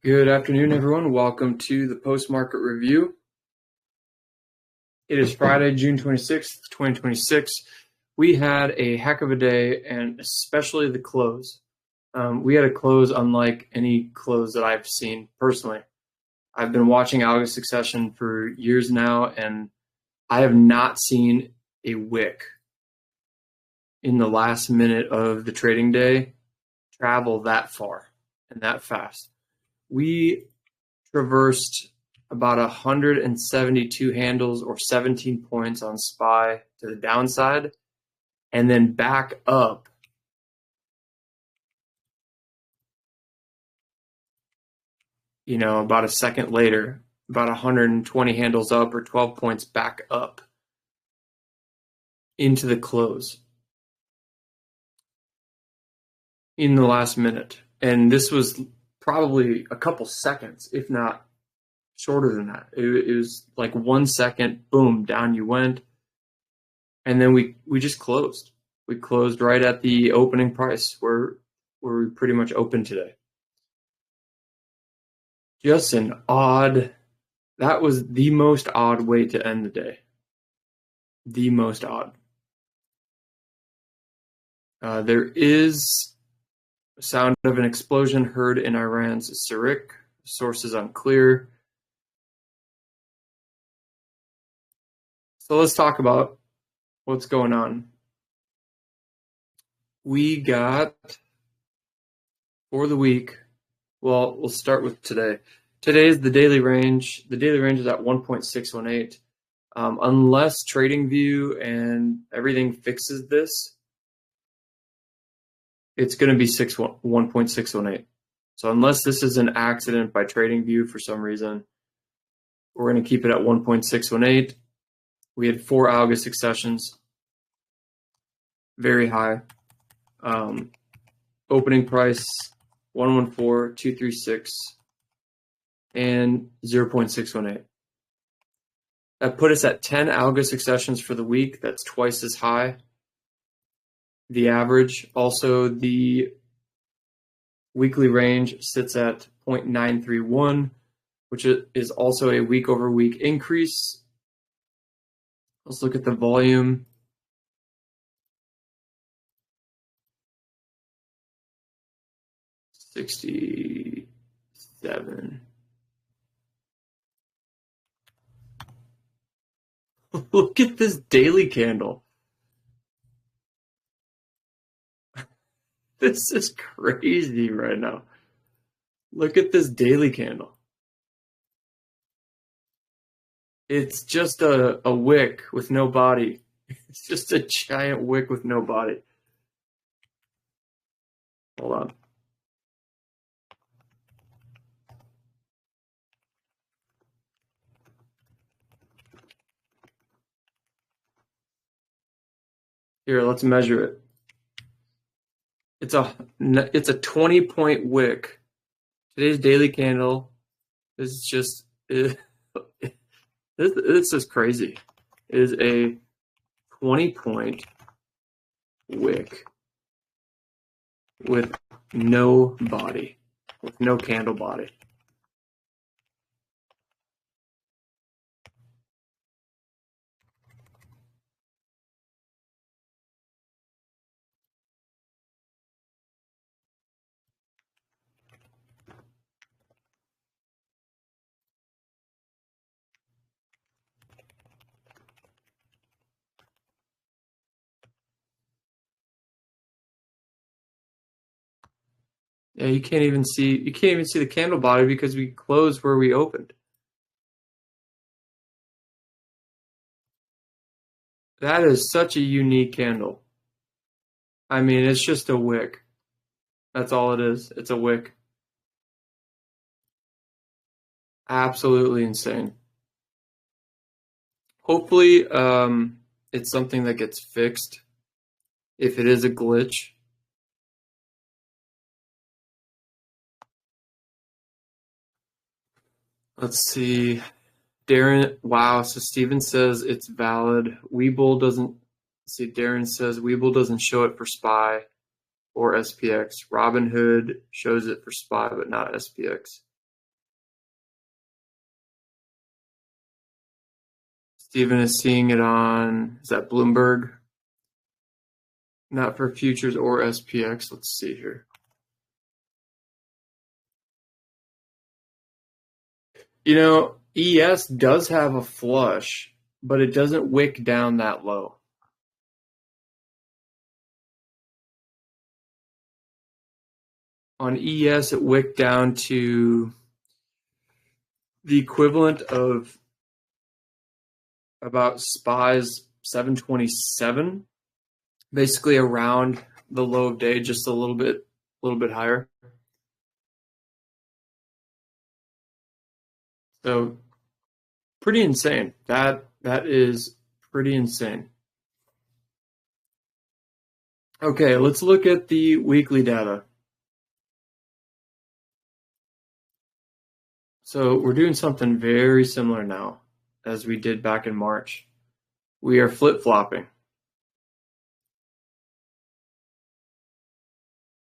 Good afternoon, everyone. Welcome to the post-market review. It is Friday, June 26th, 2026. We had a heck of a day, and especially the close. We had a close unlike any close that I've seen personally. I've been watching Algo Succession for years now, and I have not seen a wick in the last minute of the trading day travel that far and that fast. We traversed about 172 handles or 17 points on SPY to the downside, and then back up about a second later, about 120 handles up or 12 points back up into the close in the last minute. And this was probably a couple seconds, if not shorter than that. It was like 1 second, boom, down you went. And then we just closed. We closed right at the opening price where we pretty much opened today. Just that was the most odd way to end the day. The most odd. There is a sound of an explosion heard in Iran's Sirik. Sources unclear. So let's talk about what's going on. We got, for the week, well, we'll start with today. Today is the daily range. The daily range is at 1.618. Unless TradingView and everything fixes this, it's going to be 1.618. So unless this is an accident by TradingView for some reason, we're going to keep it at 1.618. We had 4 algo successions, very high. Opening price 114,236 and 0.618. That put us at 10 algo successions for the week. That's twice as high. The average, also the weekly range sits at 0.931, which is also a week over week increase. Let's look at the volume. $67. Look at this daily candle. This is crazy right now. Look at this daily candle. It's just a wick with no body. It's just a giant wick with no body. Hold on. Here, let's measure it. It's a 20-point wick. Today's daily candle is just this is crazy. It is a 20-point wick with no body, with no candle body. Yeah, you can't even see the candle body because we closed where we opened. That is such a unique candle. I mean, it's just a wick. That's all it is. It's a wick. Absolutely insane. Hopefully, it's something that gets fixed. If it is a glitch. Let's see. Darren, wow. So Steven says it's valid. Webull doesn't. See, Darren says Webull doesn't show it for SPY or SPX. Robinhood shows it for SPY, but not SPX. Steven is seeing it on, is that Bloomberg? Not for futures or SPX. Let's see here. You know, ES does have a flush, but it doesn't wick down that low. On ES, it wicked down to the equivalent of about SPY's 727, basically around the low of day, just a little bit higher. So pretty insane. That is pretty insane. Okay, let's look at the weekly data. So we're doing something very similar now as we did back in March. We are flip-flopping.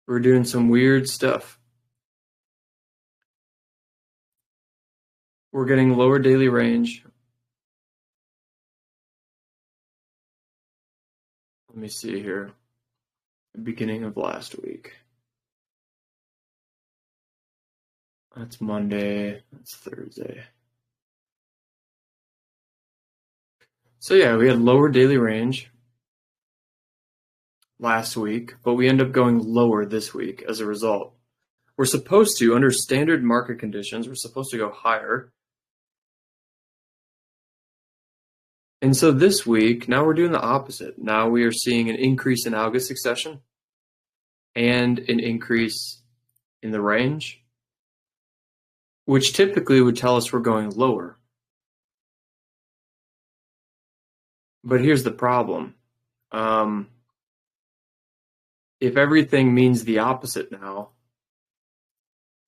We're doing some weird stuff. We're getting lower daily range. Let me see here. The beginning of last week. That's Monday. That's Thursday. So yeah, we had lower daily range last week, but we end up going lower this week as a result. We're supposed to, under standard market conditions, we're supposed to go higher. And so this week, now we're doing the opposite. Now we are seeing an increase in algo succession and an increase in the range, which typically would tell us we're going lower. But here's the problem. If everything means the opposite now,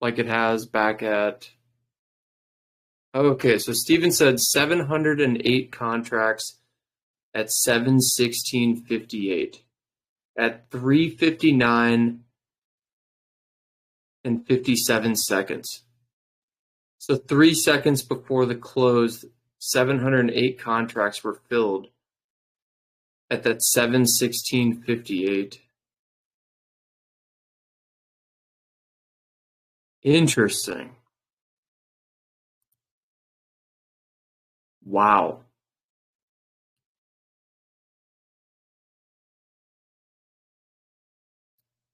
like it has back at, okay, so Steven said 708 contracts at 7:16:58 at 3:59 and 57 seconds. So 3 seconds before the close, 708 contracts were filled at that 7:16:58. Interesting. Wow.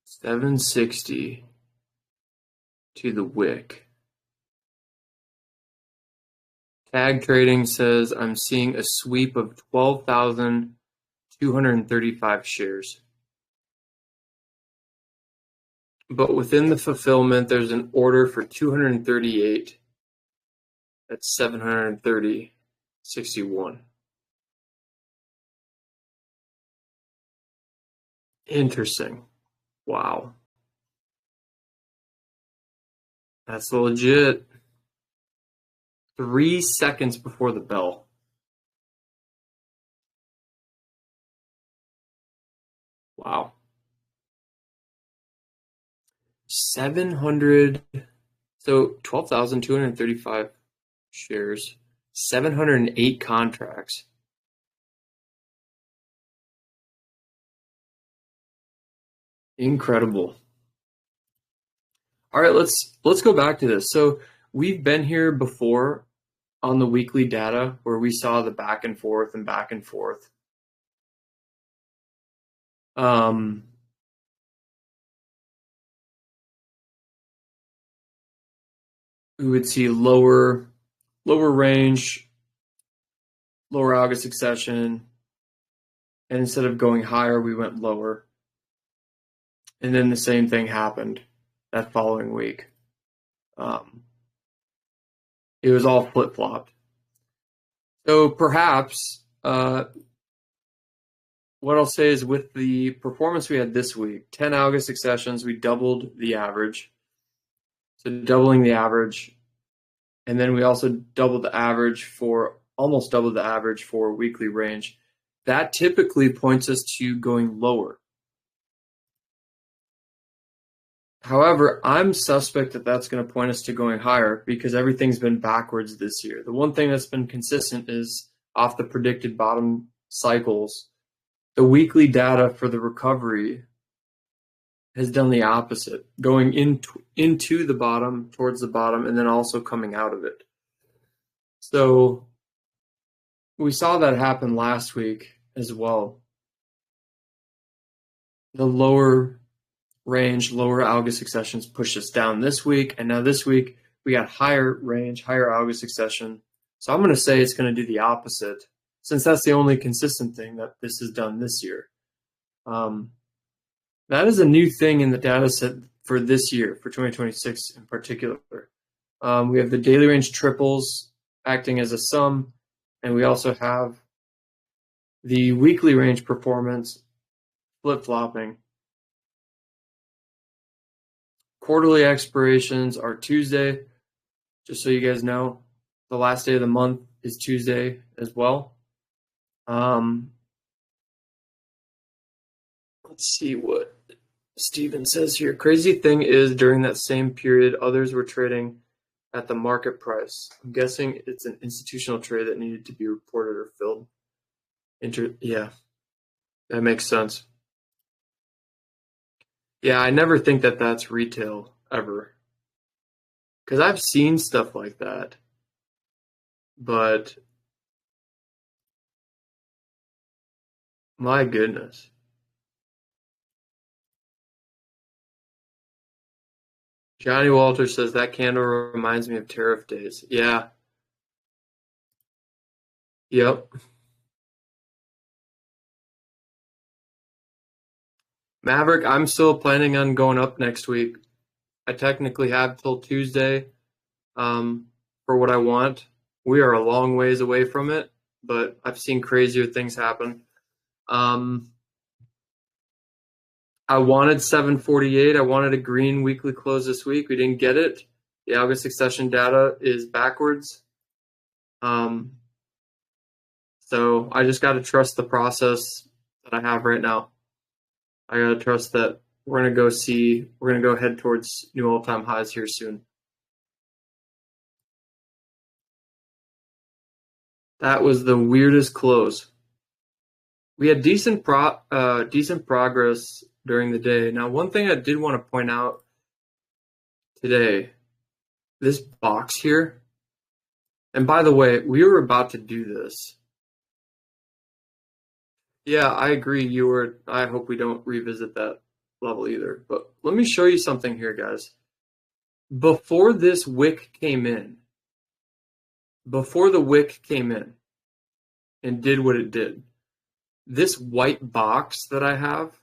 $760 to the wick. Tag Trading says I'm seeing a sweep of 12,235 shares. But within the fulfillment, there's an order for 238 at 730.61. Interesting. Wow. That's legit. 3 seconds before the bell. Wow. 700, so 12,235 shares, 708 contracts. Incredible. All right, let's go back to this. So we've been here before on the weekly data where we saw the back and forth and back and forth. We would see lower range, lower algo succession, and instead of going higher, we went lower. And then the same thing happened that following week. It was all flip-flopped. So perhaps what I'll say is with the performance we had this week, 10 algo successions, we doubled the average. So doubling the average. And then we also doubled the average for, almost doubled the average for weekly range. That typically points us to going lower. However, I'm suspect that that's going to point us to going higher because everything's been backwards this year. The one thing that's been consistent is off the predicted bottom cycles, the weekly data for the recovery has done the opposite, going into the bottom, towards the bottom, and then also coming out of it. So we saw that happen last week as well. The lower range, lower algo successions pushed us down this week, and now this week we got higher range, higher algo succession. So I'm going to say it's going to do the opposite, since that's the only consistent thing that this has done this year. That is a new thing in the data set for this year, for 2026 in particular. We have the daily range triples acting as a sum, and we also have the weekly range performance flip-flopping. Quarterly expirations are Tuesday, just so you guys know. The last day of the month is Tuesday as well. Let's see what Steven says here. Crazy thing is, during that same period, others were trading at the market price. I'm guessing it's an institutional trade that needed to be reported or filled. Yeah, that makes sense. Yeah, I never think that that's retail ever, because I've seen stuff like that, but my goodness. Johnny Walter says that candle reminds me of tariff days. Yeah. Yep. Maverick, I'm still planning on going up next week. I technically have till Tuesday for what I want. We are a long ways away from it, but I've seen crazier things happen. I wanted 748. I wanted a green weekly close this week. We didn't get it. The algo succession data is backwards. So I just got to trust the process that I have right now. I got to trust that we're going to go head towards new all-time highs here soon. That was the weirdest close. We had decent progress during the day. Now, one thing I did want to point out today, this box here, and by the way, we were about to do this. Yeah, I agree. I hope we don't revisit that level either. But let me show you something here, guys. Before this wick came in, before the wick came in and did what it did, this white box that I have,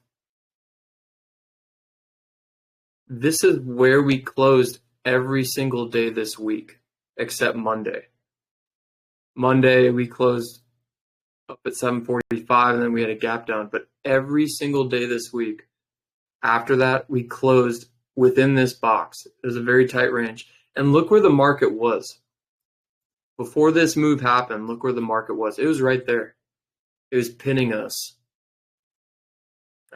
this is where we closed every single day this week, except Monday. Monday, we closed up at 745, and then we had a gap down. But every single day this week, after that, we closed within this box. It was a very tight range. And look where the market was. Before this move happened, look where the market was. It was right there. It was pinning us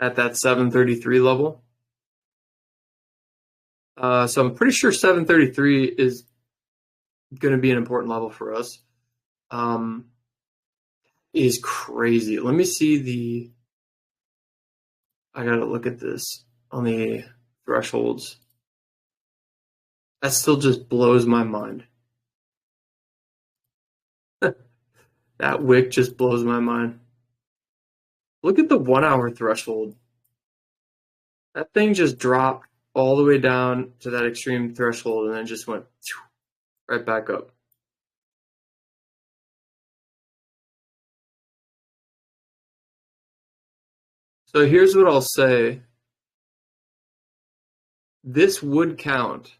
at that 733 level. So I'm pretty sure 733 is going to be an important level for us. Is crazy. Let me see I gotta look at this on the thresholds. That still just blows my mind. That wick just blows my mind. Look at the 1 hour threshold. That thing just dropped all the way down to that extreme threshold and then just went right back up. So here's what I'll say. This would count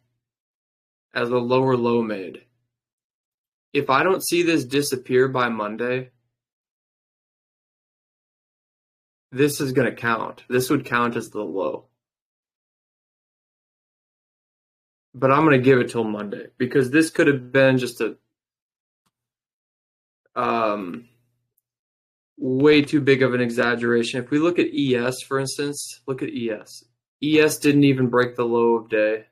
as a lower low made. If I don't see this disappear by Monday, this is going to count. This would count as the low. But I'm going to give it till Monday, because this could have been just a way too big of an exaggeration. If we look at ES, for instance, look at ES. ES didn't even break the low of day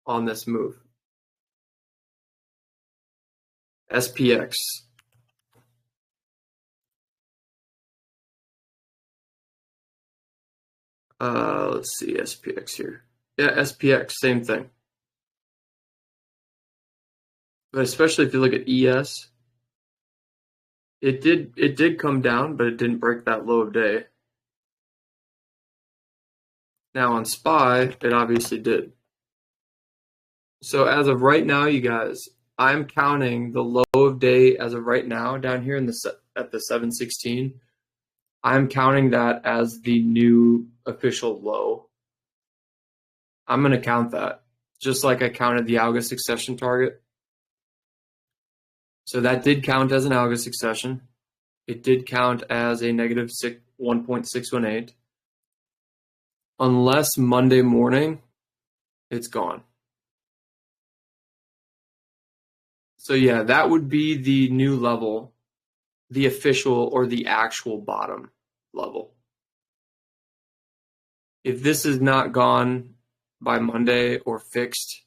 on this move. SPX. Let's see, SPX here. Yeah, SPX, same thing. But especially if you look at ES, it did come down, but it didn't break that low of day. Now on SPY, it obviously did. So as of right now, you guys, I'm counting the low of day as of right now down here in the at the 716. I'm counting that as the new official low. I'm going to count that just like I counted the Algo succession target. So that did count as an Algo succession. It did count as a negative 1.618. Unless Monday morning, it's gone. So yeah, that would be the new level, the official or the actual bottom level. If this is not gone by Monday or fixed,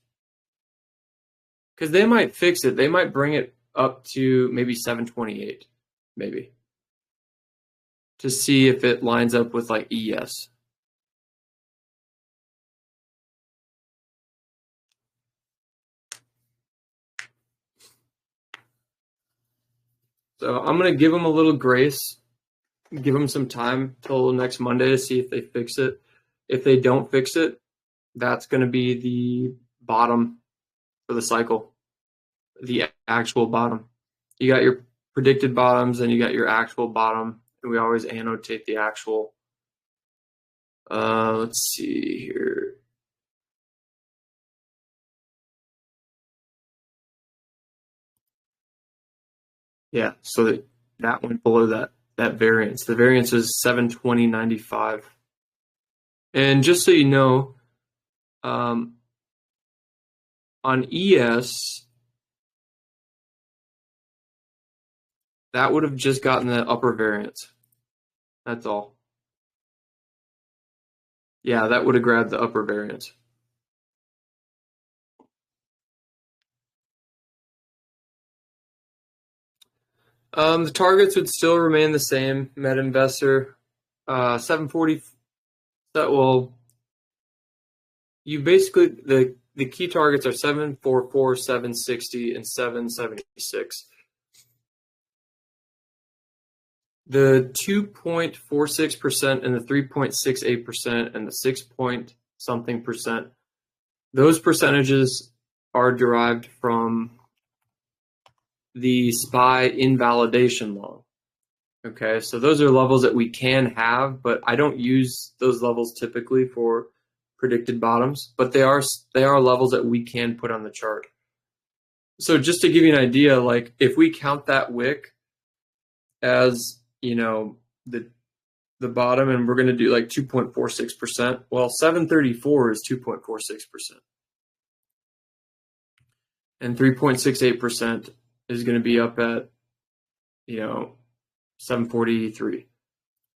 because they might fix it, they might bring it up to maybe 728, maybe, to see if it lines up with like ES. So I'm going to give them a little grace, give them some time till next Monday to see if they fix it. If they don't fix it, that's going to be the bottom for the cycle, the actual bottom. You got your predicted bottoms and you got your actual bottom. And we always annotate the actual. Let's see here. Yeah, so that went below that variance. The variance is 720.95. And just so you know, on ES, that would have just gotten the upper variance. That's all. Yeah, that would have grabbed the upper variance. The targets would still remain the same. MedInvestor, 740. Well, you basically the key targets are 744, 760, and 776. The 2.46% and the 3.68% and the 6 point something percent, those percentages are derived from the SPY invalidation law. Okay, so those are levels that we can have, but I don't use those levels typically for predicted bottoms, but they are levels that we can put on the chart. So just to give you an idea, like if we count that wick as, you know, the bottom and we're going to do like 2.46%, well, 734 is 2.46%. And 3.68% is going to be up at, 743.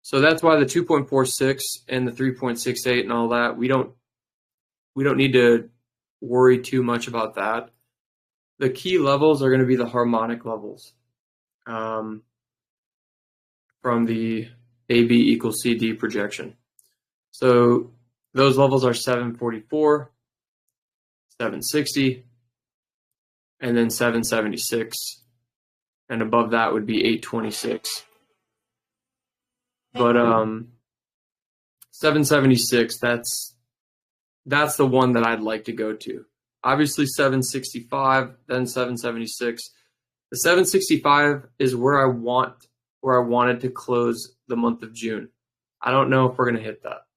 So that's why the 2.46 and the 3.68 and all that, we don't need to worry too much about that. The key levels are going to be the harmonic levels from the AB equals CD projection. So those levels are 744, 760, and then 776. And above that would be 826. But 776, that's the one that I'd like to go to. Obviously 765, then 776. The 765 is where I wanted to close the month of June. I don't know if we're going to hit that.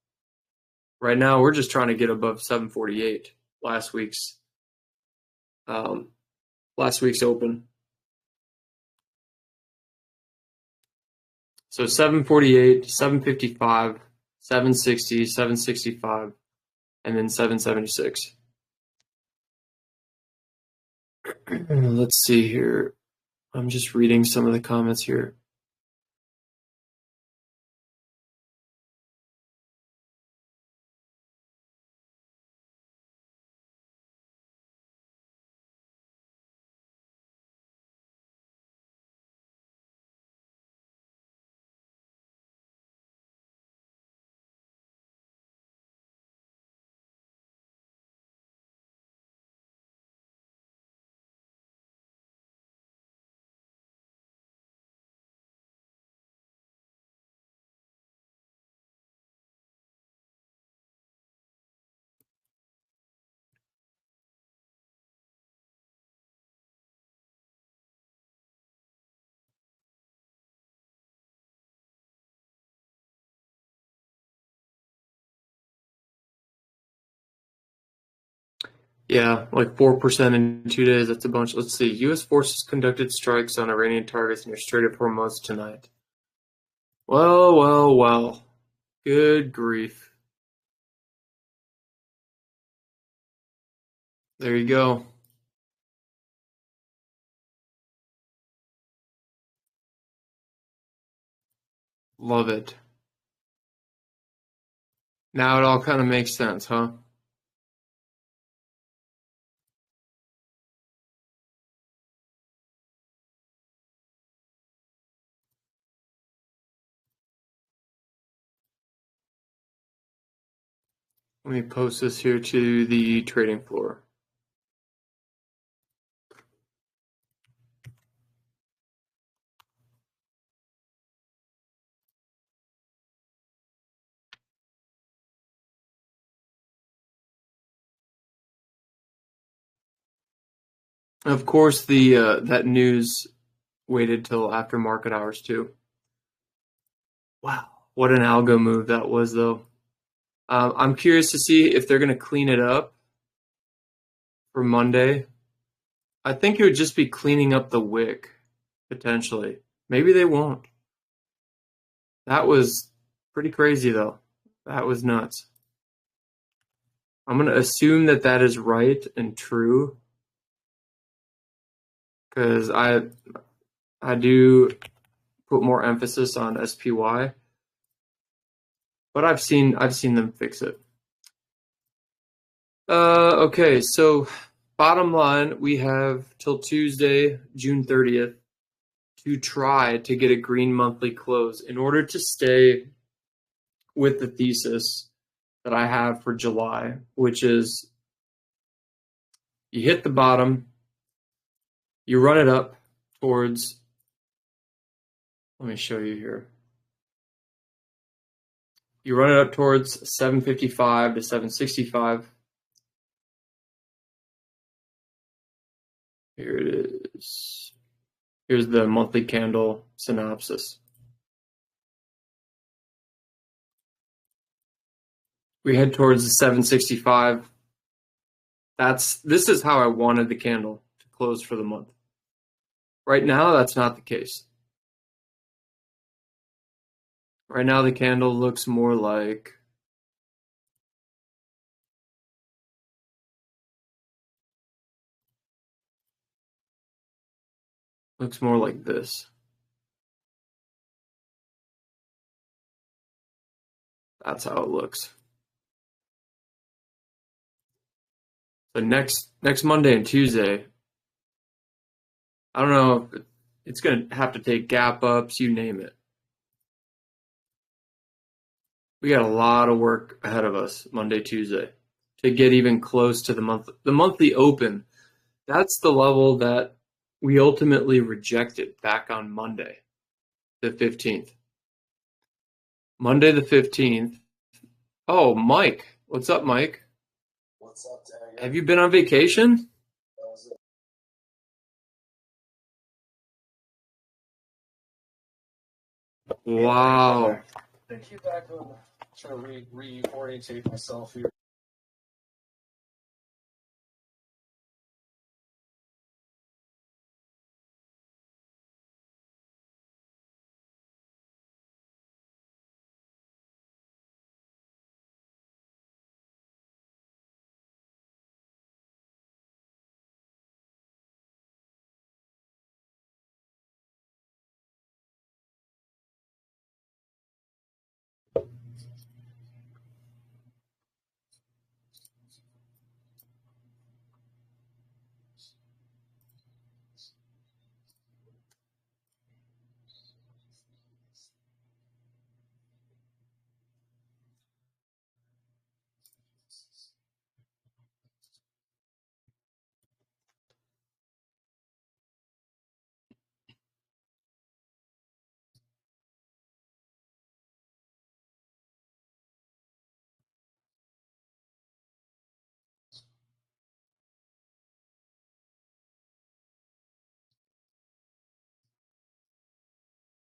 Right now, we're just trying to get above 748. Last week's open. So 748, 755, 760, 765, and then 776. Let's see here. I'm just reading some of the comments here. Yeah, like 4% in 2 days. That's a bunch. Let's see. U.S. forces conducted strikes on Iranian targets near Strait of Hormuz tonight. Well, well, well. Good grief. There you go. Love it. Now it all kind of makes sense, huh? Let me post this here to the trading floor. Of course, the that news waited till after market hours too. Wow, what an algo move that was, though. I'm curious to see if they're going to clean it up for Monday. I think it would just be cleaning up the wick, potentially. Maybe they won't. That was pretty crazy, though. That was nuts. I'm going to assume that that is right and true because I do put more emphasis on SPY, but I've seen them fix it. Okay, so bottom line, we have till Tuesday, June 30th, to try to get a green monthly close in order to stay with the thesis that I have for July, which is you hit the bottom, you run it up towards, let me show you here. You run it up towards 755 to 765. Here it is. Here's the monthly candle synopsis. We head towards the 765. This is how I wanted the candle to close for the month. Right now, that's not the case. Right now, the candle looks more like this. That's how it looks. So next Monday and Tuesday, I don't know if it's going to have to take gap ups, you name it. We got a lot of work ahead of us Monday, Tuesday to get even close to the monthly open. That's the level that we ultimately rejected back on Monday, the 15th. Monday the 15th. Oh, Mike. What's up, Mike? What's up, Daniel? Have you been on vacation? Wow. Thank you back on trying to reorientate myself here.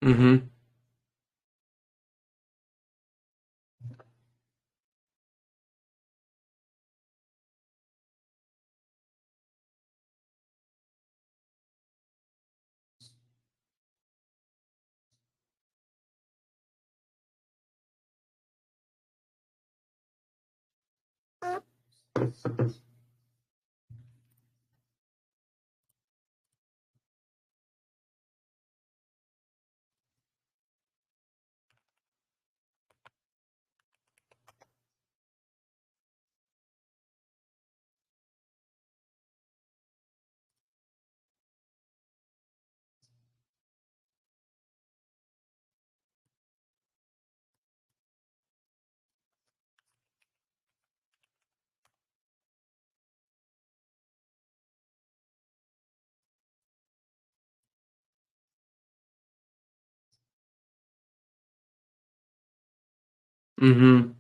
Mm-hmm. Mm-hmm.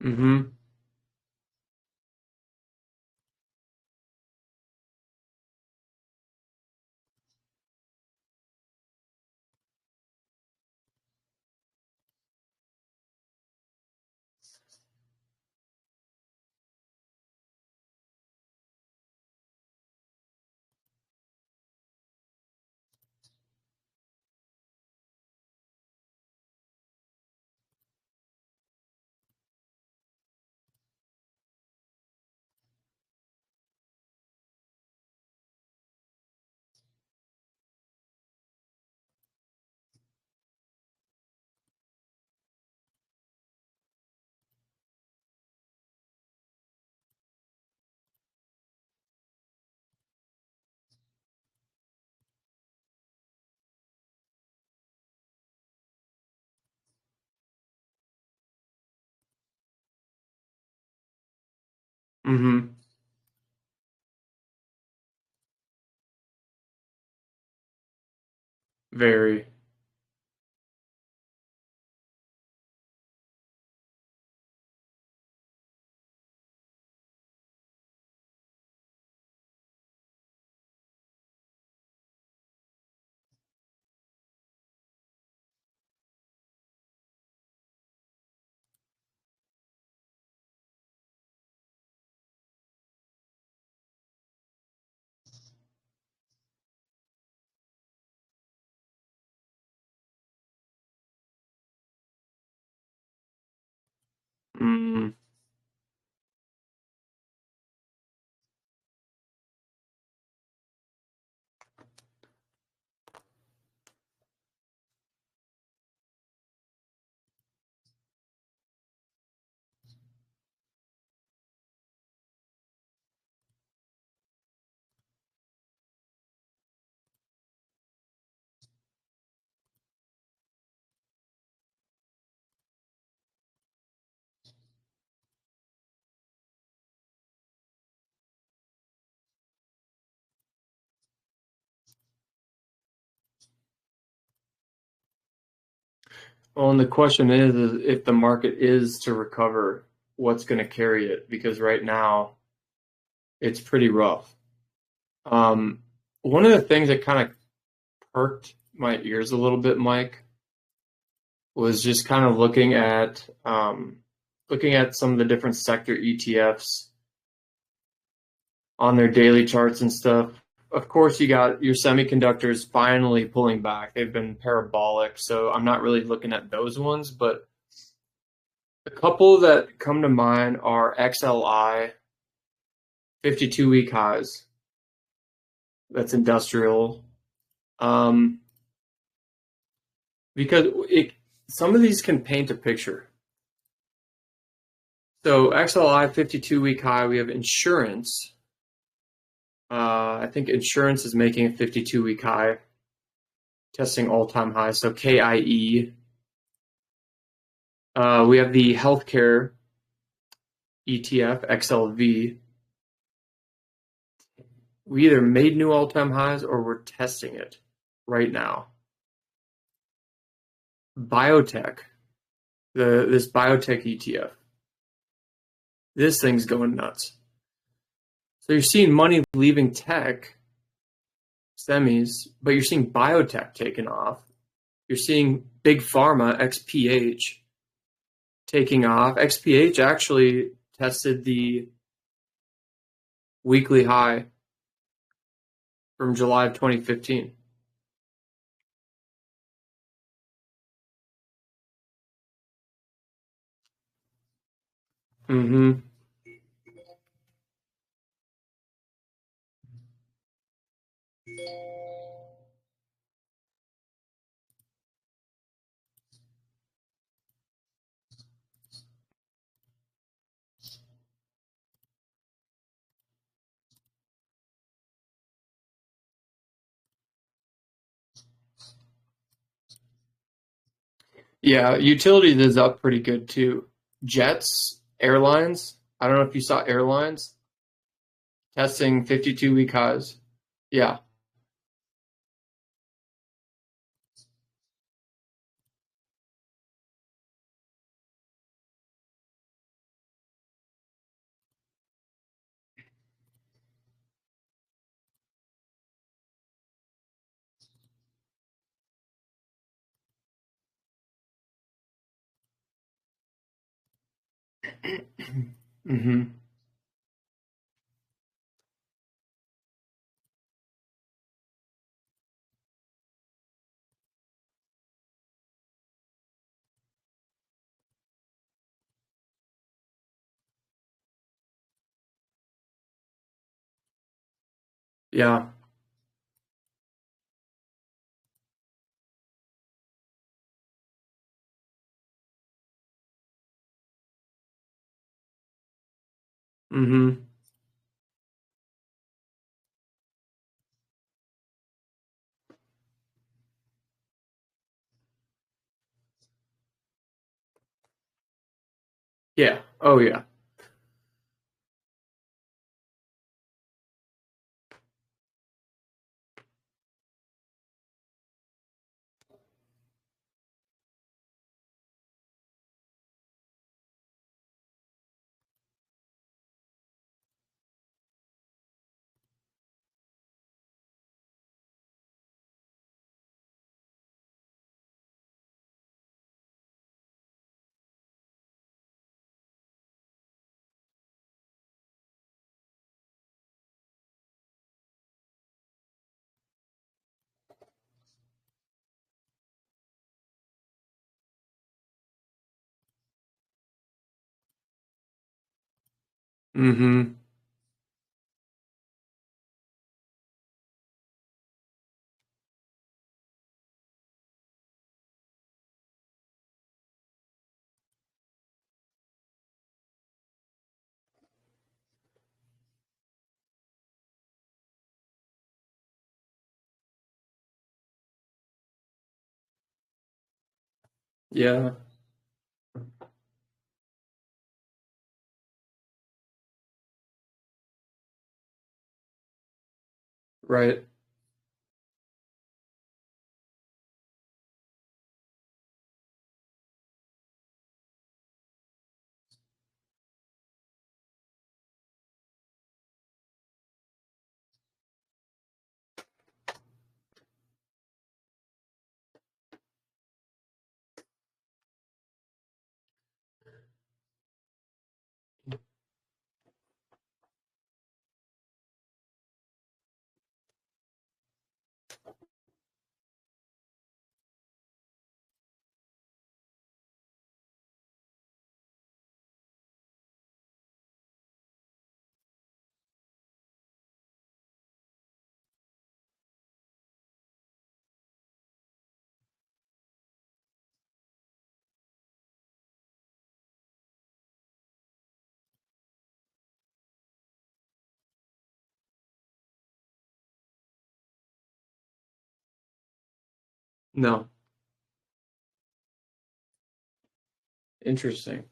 Mm-hmm. Mm-hmm. Very. Mm. Well, and the question is if the market is to recover, what's going to carry it? Because right now it's pretty rough. Um, One of the things that kind of perked my ears a little bit, Mike, was just kind of looking at some of the different sector ETFs on their daily charts and stuff. Of course, you got your semiconductors finally pulling back. They've been parabolic, so I'm not really looking at those ones, but a couple that come to mind are XLI, 52-week highs. That's industrial. Um, because some of these can paint a picture. So XLI 52-week high, we have insurance. I think insurance is making a 52-week high, testing all-time high. So KIE. We have the healthcare ETF XLV we either made new all-time highs or we're testing it right now. Biotech, this biotech ETF, this thing's going nuts. So you're seeing money leaving tech, semis, but you're seeing biotech taking off. You're seeing big pharma, XPH, taking off. XPH actually tested the weekly high from July of 2015. Mm-hmm. Yeah, utilities is up pretty good too. Jets, airlines. I don't know if you saw airlines testing 52-week highs. Yeah. Mm-hmm. Yeah. Mm-hmm. Yeah. Oh yeah. Mm-hmm. Yeah. Right. No. Interesting.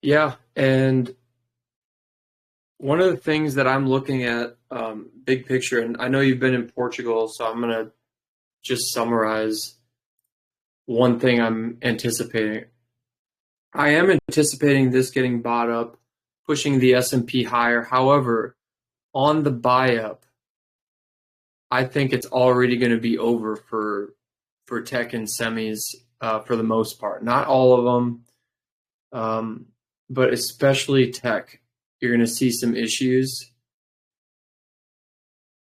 Yeah, and one of the things that I'm looking at, big picture, and I know you've been in Portugal, so I'm gonna just summarize one thing I'm anticipating. I am anticipating this getting bought up, pushing the S&P higher. However, on the buy up, I think it's already going to be over for tech and semis for the most part. Not all of them, um, but especially tech. You're going to see some issues,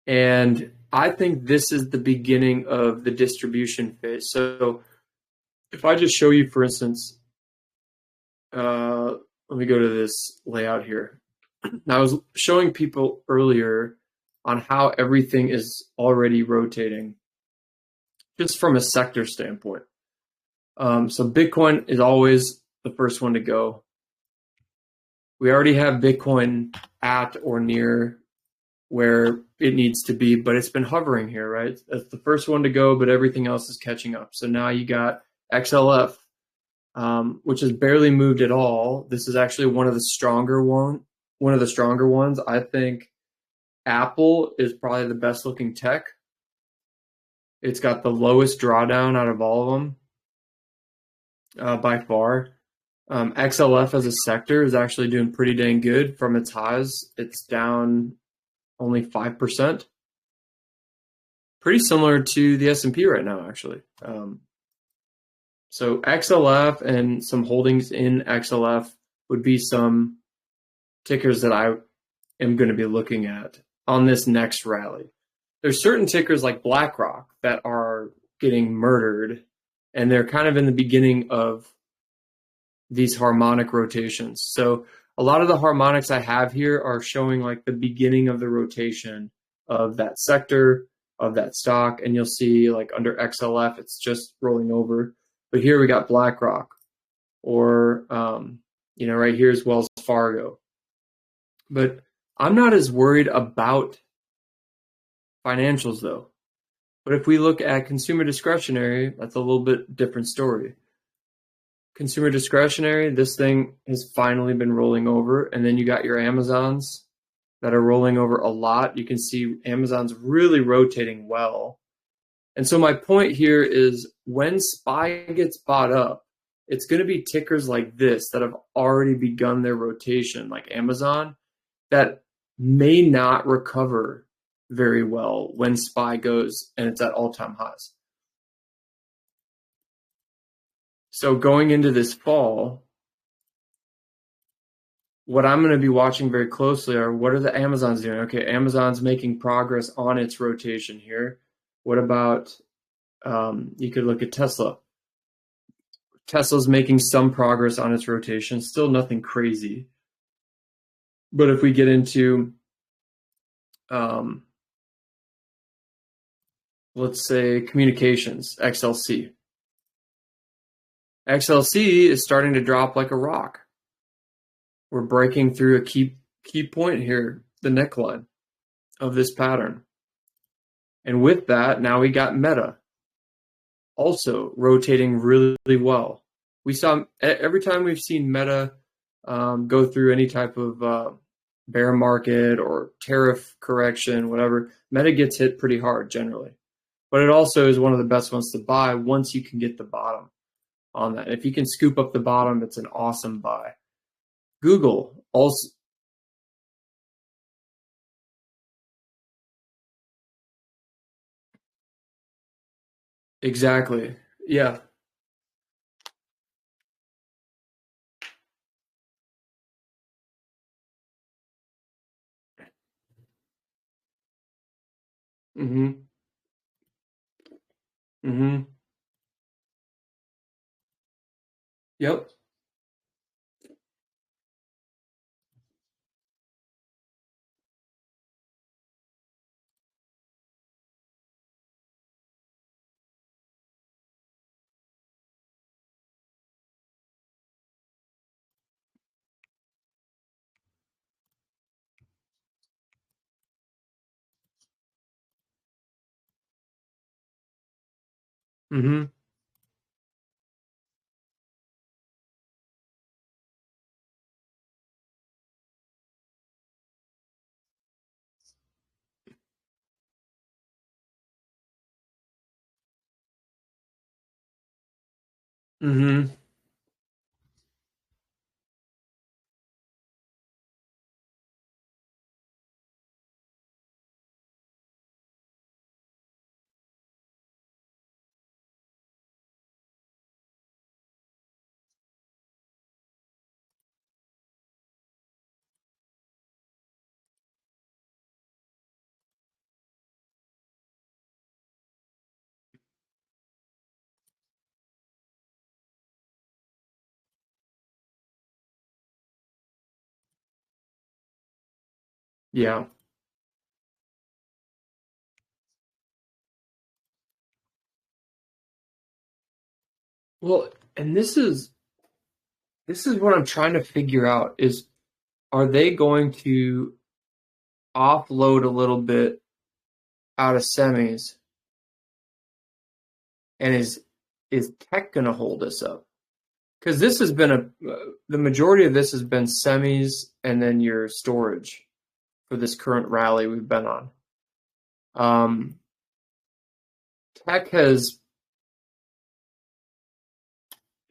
and I think this is the beginning of the distribution phase. So if I just show you, for instance, uh, let me go to this layout here. I was showing people earlier on how everything is already rotating, just from a sector standpoint. So Bitcoin is always the first one to go. We already have Bitcoin at or near where it needs to be, but it's been hovering here, right? That's the first one to go, but everything else is catching up. So now you got XLF, which has barely moved at all. This is actually one of the stronger ones. I think Apple is probably the best looking tech. It's got the lowest drawdown out of all of them by far. XLF as a sector is actually doing pretty dang good from its highs. It's down only 5%. Pretty similar to the S&P right now, actually. So XLF and some holdings in XLF would be some tickers that I am going to be looking at on this next rally. There's certain tickers like BlackRock that are getting murdered, and they're kind of in the beginning of these harmonic rotations. So a lot of the harmonics I have here are showing like the beginning of the rotation of that sector, of that stock, and you'll see like under XLF, it's just rolling over. But here we got BlackRock, or right here is Wells Fargo. But I'm not as worried about financials though. But if we look at consumer discretionary, that's a little bit different story. Consumer discretionary, this thing has finally been rolling over. And then you got your Amazons that are rolling over a lot. You can see Amazon's really rotating well. And so my point here is when SPY gets bought up, it's going to be tickers like this that have already begun their rotation, like Amazon, that may not recover very well when SPY goes and it's at all-time highs. So going into this fall, what I'm going to be watching very closely are what are the Amazons doing? Okay, Amazon's making progress on its rotation here. What about, you could look at Tesla. Tesla's making some progress on its rotation, still nothing crazy. But if we get into, um, let's say, communications, XLC. XLC is starting to drop like a rock. We're breaking through a key point here, the neckline of this pattern. And with that, now we got Meta also rotating really, really well. We saw every time we've seen Meta go through any type of bear market or tariff correction, whatever, Meta gets hit pretty hard generally. But it also is one of the best ones to buy once you can get the bottom on that. If you can scoop up the bottom, it's an awesome buy. Google also. Exactly. Yeah. Mm-hmm. Mm-hmm. Yep. Mm-hmm. Hmm. Yeah. Well, and this is what I'm trying to figure out is, are they going to offload a little bit out of semis, and is tech going to hold us up? Because this has been the majority of this has been semis and then your storage for this current rally we've been on. Um, tech has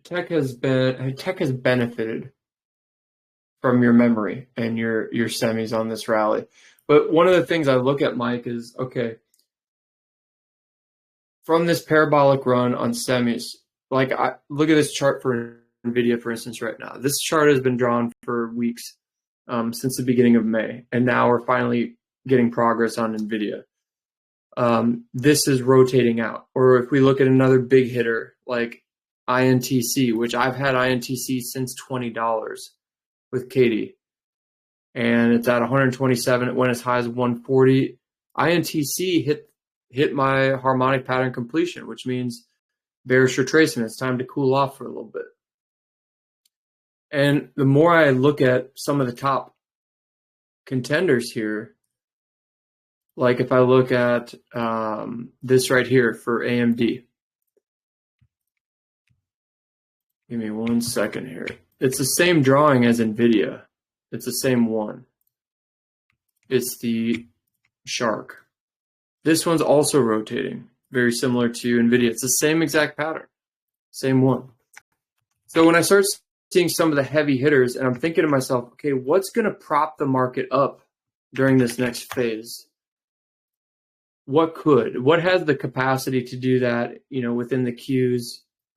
tech has benefited from your memory and your semis on this rally. But one of the things I look at, Mike, is okay, from this parabolic run on semis, like I look at this chart for Nvidia, for instance, right now. This chart has been drawn for weeks, since the beginning of May, and now we're finally getting progress on Nvidia. This is rotating out. Or if we look at another big hitter like INTC, which I've had INTC since $20 with Katie, and it's at 127. It went as high as 140. INTC hit my harmonic pattern completion, which means bearish retracement. It's time to cool off for a little bit. And the more I look at some of the top contenders here, like if I look at this right here for AMD, give me 1 second here. It's the same drawing as NVIDIA. It's the same one. It's the shark. This one's also rotating, very similar to NVIDIA. It's the same exact pattern, same one. So when I start seeing some of the heavy hitters, and I'm thinking to myself, okay, what's going to prop the market up during this next phase? What has the capacity to do that, within the Qs,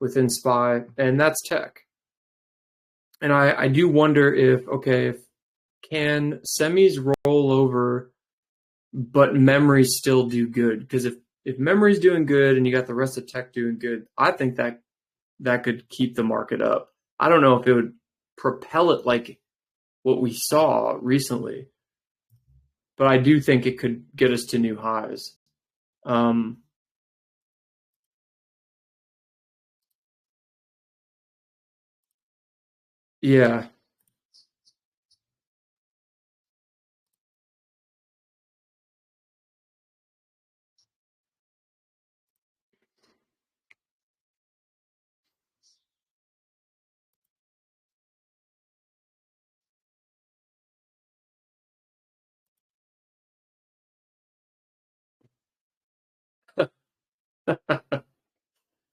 within SPY, and that's tech. And I do wonder if can semis roll over, but memories still do good? Because if memory's doing good and you got the rest of tech doing good, I think that could keep the market up. I don't know if it would propel it like what we saw recently, but I do think it could get us to new highs. Um, yeah.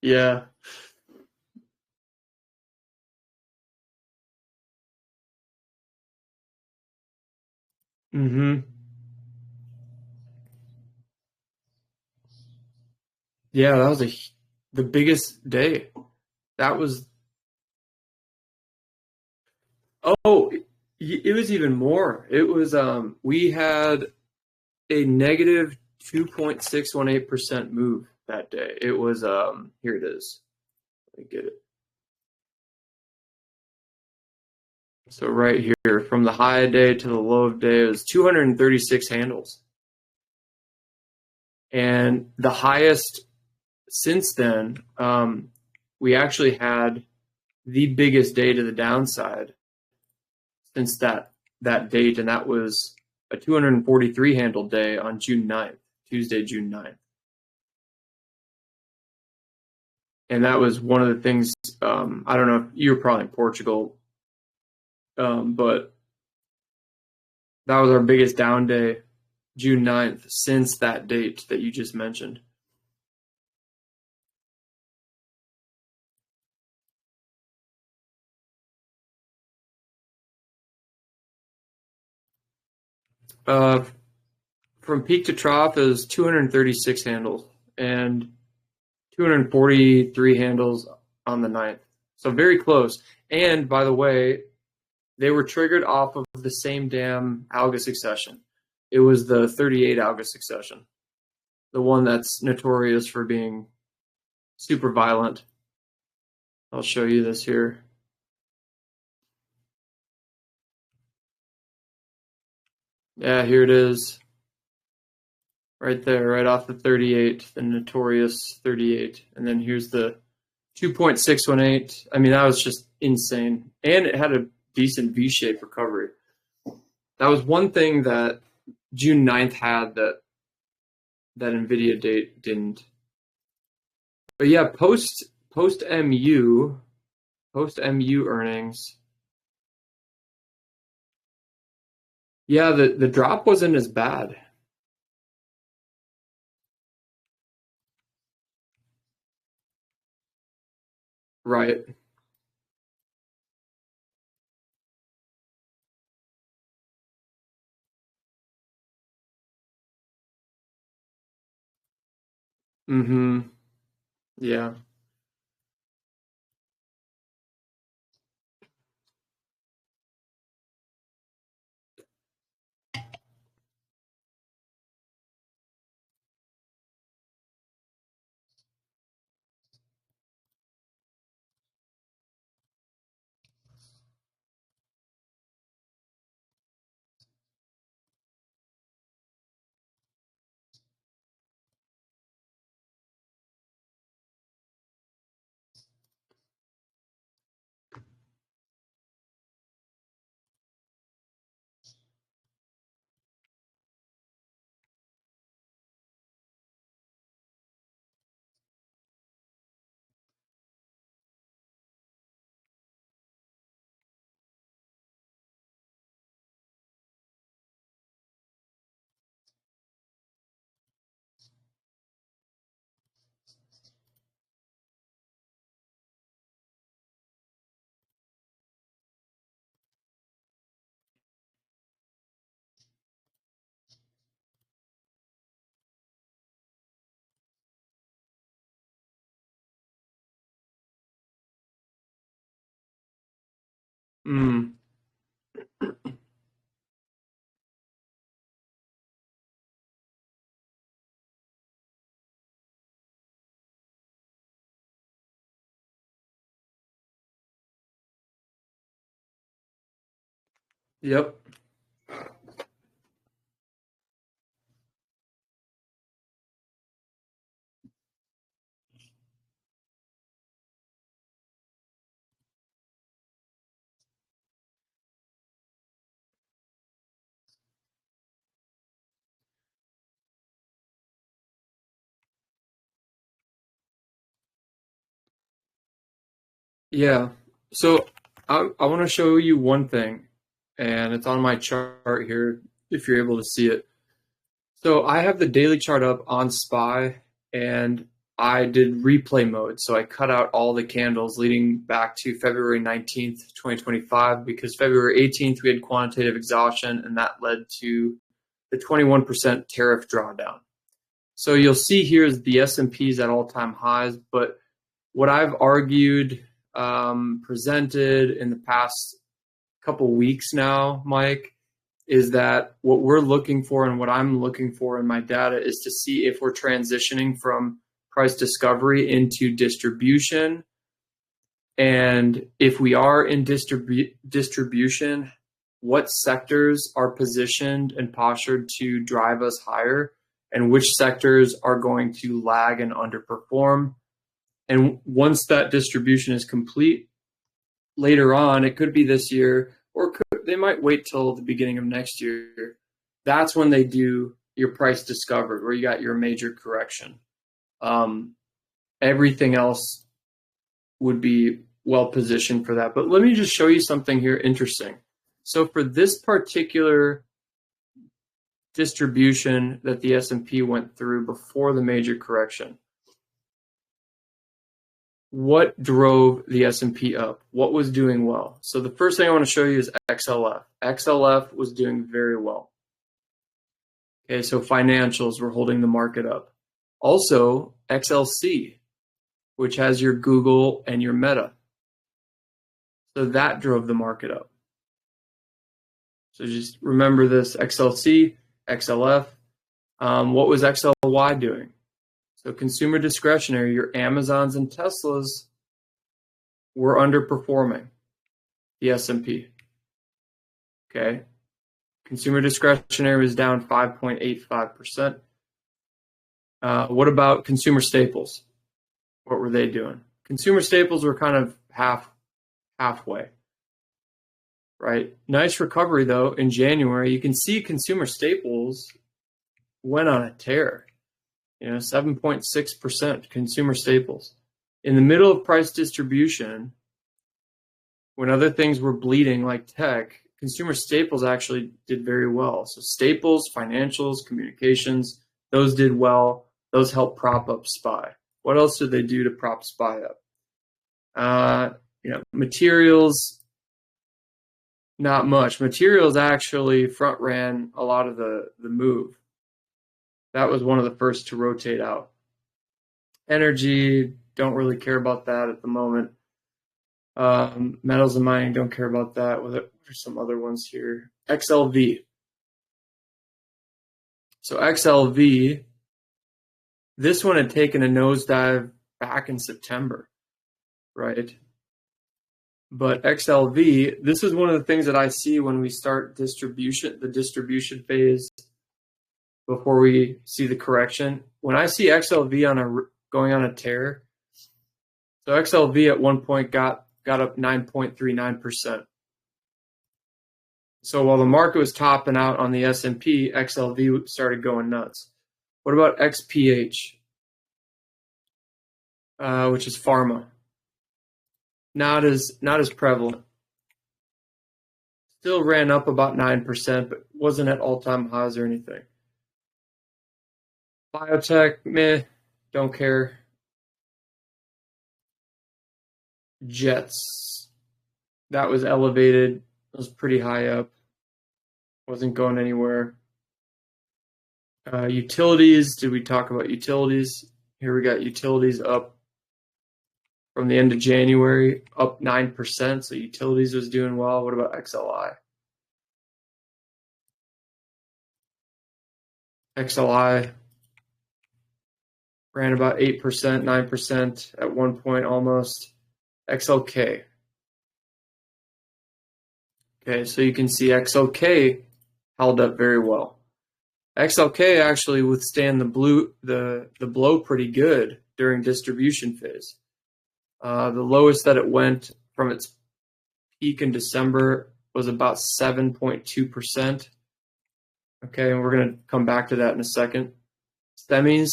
Yeah. Hmm. Yeah, that was the biggest day. That was oh, it was even more. It was we had a negative 2.618% move that day. It was here it is. Let me get it. So right here, from the high of day to the low of day, it was 236 handles. And the highest since then, we actually had the biggest day to the downside since that date, and that was a 243 handle day on June 9th, Tuesday, June 9th. And that was one of the things, I don't know if you were probably in Portugal, but that was our biggest down day, June 9th, since that date that you just mentioned. Uh, from peak to trough is 236 handles and 243 handles on the 9th. So very close. And by the way, they were triggered off of the same damn alga succession. It was the 38 alga succession, the one that's notorious for being super violent. I'll show you this here. Yeah, here it is. Right there, right off the 38, the notorious 38. And then here's the 2.618. I mean, that was just insane. And it had a decent V-shaped recovery. That was one thing that June 9th had that NVIDIA date didn't. But yeah, post MU earnings. Yeah, the drop wasn't as bad. Right. Mm-hmm. Yeah. Mm. Yep. Yeah. So I want to show you one thing, and it's on my chart here if you're able to see it. So I have the daily chart up on SPY, and I did replay mode. So I cut out all the candles leading back to February 19th, 2025, because February 18th we had quantitative exhaustion, and that led to the 21% tariff drawdown. So you'll see here is the S&P is at all-time highs, but what I've argued, presented in the past couple weeks now, Mike, is that what we're looking for and what I'm looking for in my data is to see if we're transitioning from price discovery into distribution. And if we are in distribution, what sectors are positioned and postured to drive us higher, and which sectors are going to lag and underperform. And once that distribution is complete, later on, it could be this year, or they might wait till the beginning of next year. That's when they do your price discovered, where you got your major correction. Everything else would be well positioned for that. But let me just show you something here interesting. So for this particular distribution that the S&P went through before the major correction, what drove the S&P up? What was doing well? So the first thing I want to show you is XLF. XLF was doing very well. Okay, so financials were holding the market up. Also, XLC, which has your Google and your Meta. So that drove the market up. So just remember this: XLC, XLF. What was XLY doing? So consumer discretionary, your Amazons and Teslas were underperforming the S&P. Okay. Consumer discretionary was down 5.85%. What about consumer staples? What were they doing? Consumer staples were kind of halfway, right? Nice recovery though in January. You can see consumer staples went on a tear. 7.6% consumer staples. In the middle of price distribution, when other things were bleeding like tech, consumer staples actually did very well. So staples, financials, communications, those did well. Those helped prop up SPY. What else did they do to prop SPY up? Materials, not much. Materials actually front ran a lot of the move. That was one of the first to rotate out. Energy, don't really care about that at the moment. Metals and mining, don't care about that. What are some other ones here? XLV. So XLV, this one had taken a nosedive back in September, right? But XLV, this is one of the things that I see when we start the distribution phase before we see the correction. When I see XLV going on a tear, so XLV at one point got up 9.39%. So while the market was topping out on the S&P, XLV started going nuts. What about XPH, which is pharma? Not as prevalent. Still ran up about 9%, but wasn't at all-time highs or anything. Biotech, meh, don't care. Jets, that was elevated. It was pretty high up. Wasn't going anywhere. Utilities, did we talk about utilities? Here we got utilities up from the end of January, up 9%. So utilities was doing well. What about XLI? XLI ran about 8%, 9% at one point almost. XLK. Okay, so you can see XLK held up very well. XLK actually withstand the blow pretty good during distribution phase. The lowest that it went from its peak in December was about 7.2%. Okay, and we're going to come back to that in a second. Semis.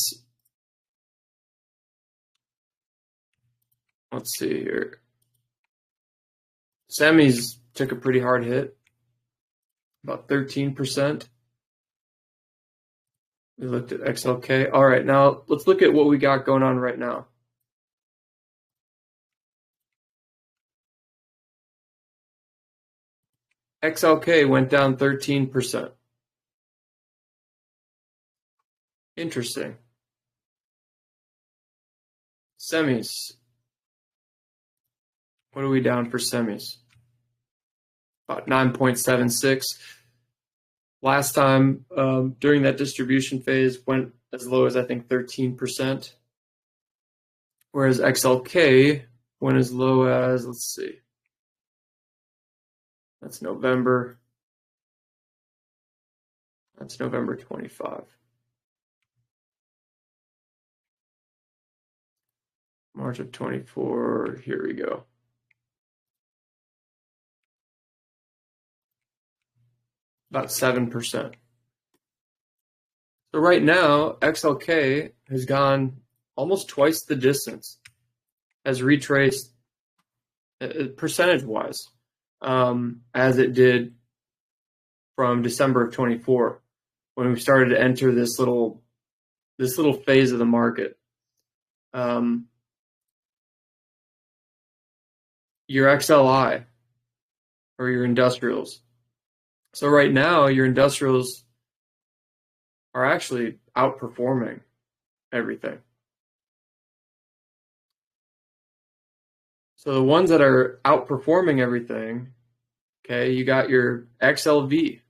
Let's see here. Semis took a pretty hard hit, about 13%. We looked at XLK. All right, now let's look at what we got going on right now. XLK went down 13%. Interesting. Semis. What are we down for semis? About 9.76. Last time during that distribution phase went as low as I think 13%. Whereas XLK went as low as, let's see. That's November. That's November 25. March of 24, here we go. About 7%. So right now, XLK has gone almost twice the distance, has retraced percentage-wise as it did from December of 24 when we started to enter this little phase of the market. Your XLI or your industrials. So right now, your industrials are actually outperforming everything. So the ones that are outperforming everything, okay, you got your XLV,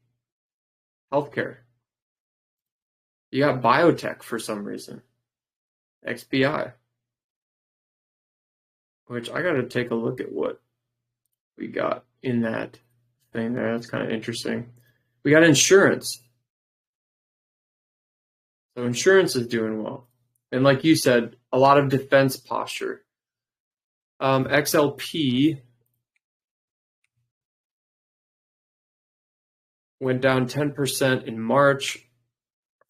healthcare. You got biotech for some reason, XBI, which I got to take a look at what we got in that thing there. That's kind of interesting. We got insurance. So insurance is doing well. And like you said, a lot of defense posture. XLP went down 10% in March.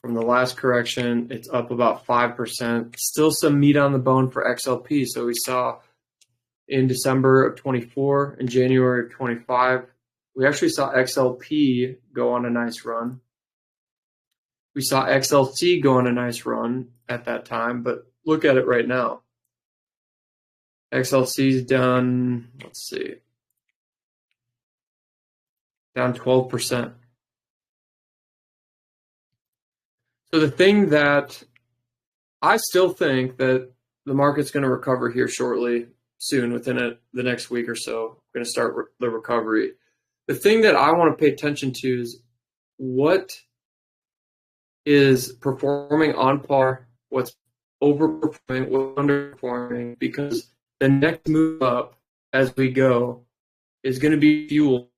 From the last correction, it's up about 5%. Still some meat on the bone for XLP. So we saw in December of 24 and January of 25, we actually saw XLP go on a nice run. We saw XLC go on a nice run at that time, but look at it right now. XLC's done, let's see, down 12%. So the thing that I still think that the market's going to recover here shortly, soon, within the next week or so. We're going to start the recovery. The thing that I want to pay attention to is what is performing on par, what's overperforming, what's underperforming, because the next move up as we go is going to be fueled.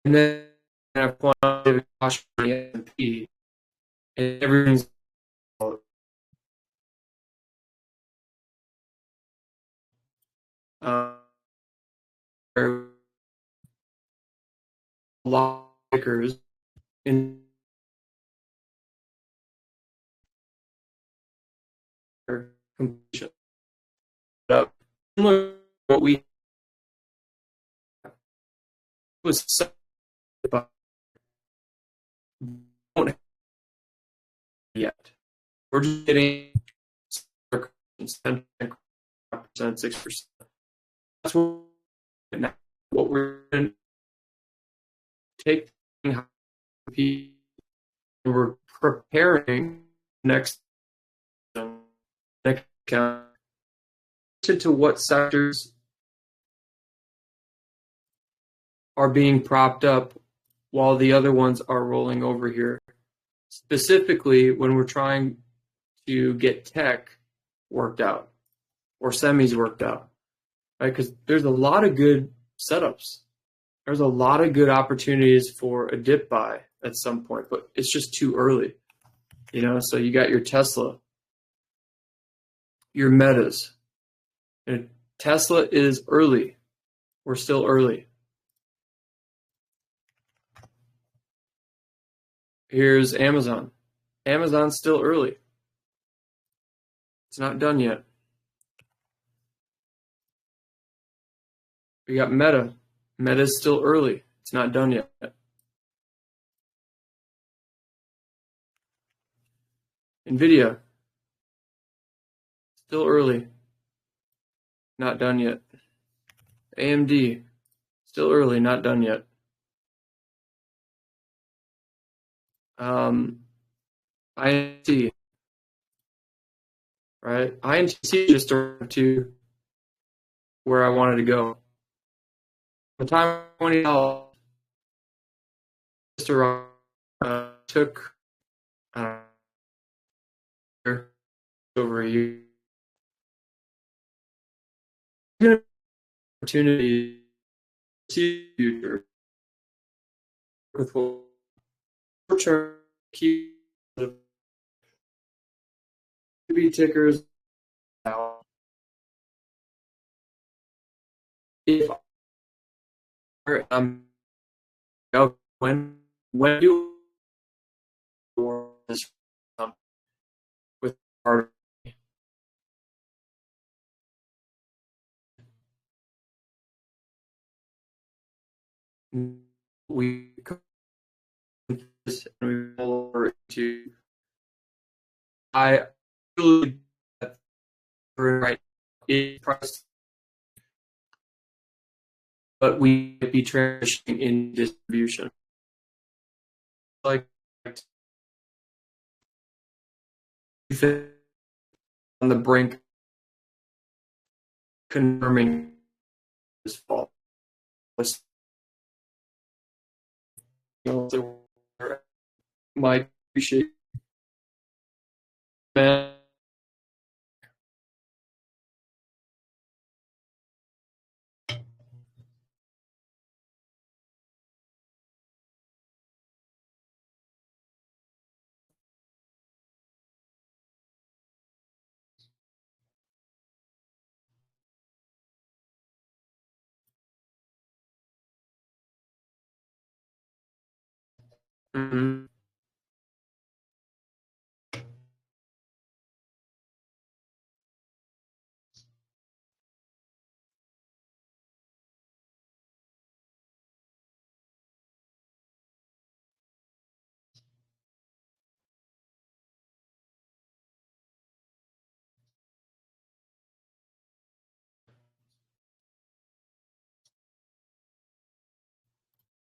And then I have quantitative caution on the S&P, and everything's a lot of stickers in completion. Similar to what we was but don't yet. We're just getting 10%, 6%. That's what we're going to take. We're preparing next account to what sectors are being propped up while the other ones are rolling over here. Specifically, when we're trying to get tech worked out or semis worked out, right? Because there's a lot of good setups. There's a lot of good opportunities for a dip buy at some point, but it's just too early, you know? So you got your Tesla, your Metas. And Tesla is early. We're still early. Here's Amazon. Amazon's still early. It's not done yet. We got Meta. Meta's still early. It's not done yet. NVIDIA. Still early. Not done yet. AMD. Still early. Not done yet. INT. Right? INTC just started to where I wanted to go. The time $20 took over a year. Opportunity to future with short-term key tickers. If when do this with our we this and we roll over to I really right it price but we might be transitioning in distribution. Like on the brink, confirming this fall. Might appreciate that. Mm-hmm.